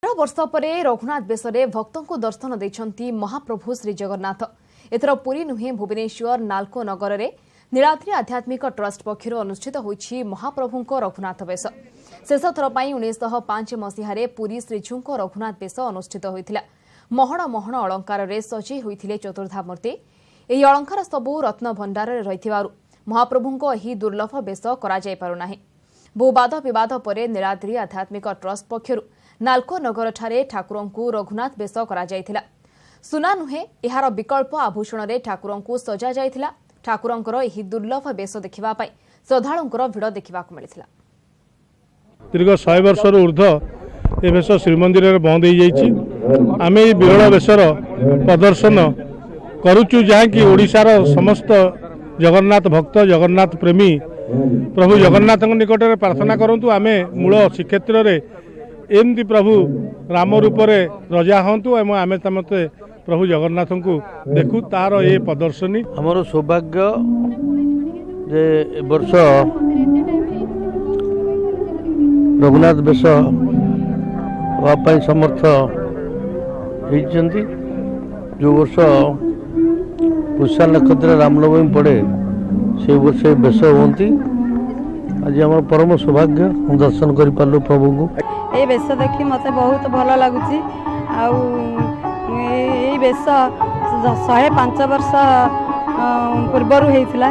18 वर्ष पर रघुनाथ बेशरे भक्तों को दर्शन देछंती महाप्रभु श्री जगन्नाथ। एथर पुरी नुहे भुवनेश्वर नाल्को नगर में नीलाद्री आध्यात्मिक ट्रस्ट पक्षर अनुष्ठित होईछि महाप्रभुंको रघुनाथ बेश। शेष थर पर 1905 मसीह पुरी श्रीजूंको रघुनाथ बेश अनुष्ठित होइथिला। महण महण अलंकार रे सजई होइथिले चतुर्धा मूर्ति। एही अलंकार सबू रत्न भंडार रे रहिथिबारु महाप्रभुंको एही दुर्लभ बेश करा जाय पारु नाही। बहु वाद विवाद पर नीलाद्री आध्यात्मिक ट्रस्ट पक्षर नाल्को नगर ठारे ठाकुरंकु रघुनाथ बेश करा जायथिला। सुना नुहे एहार विकल्प आभूषण रे ठाकुरंकु सजा जायथिला। ठाकुरंकर एही दुर्लभ बेश देखिबा पई श्रद्धालुंकर भिड़ देखिबाकु मिलिथिला। दीर्घ 100 वर्ष ऊर्ध ए बेश श्रीमंदिर बंद हो जाइए। आम विरल बेशर प्रदर्शन करुचु जहाँकि ओडिशार समस्त जगन्नाथ भक्त जगन्नाथ प्रेमी प्रभु जगन्नाथ निकट में प्रार्थना करूँ आम मूल श्रीक्षेत्र में एमती प्रभु राम रूप रजा हूँ एवं आम तमते प्रभु जगन्नाथ को देखू तार ये प्रदर्शनी आमर सौभाग्य जे वर्ष रघुनाथ बेश समर्थ होती। जो वर्ष पुष्या नक्षत्र रामनवमी पड़े से वर्ष बेश होती। आज आम परम सौभाग्य दर्शन कर पार्लु प्रभु को। ये बेश देखी मत बहुत भल लगुच। बेश 105 वर्ष पूर्वर होता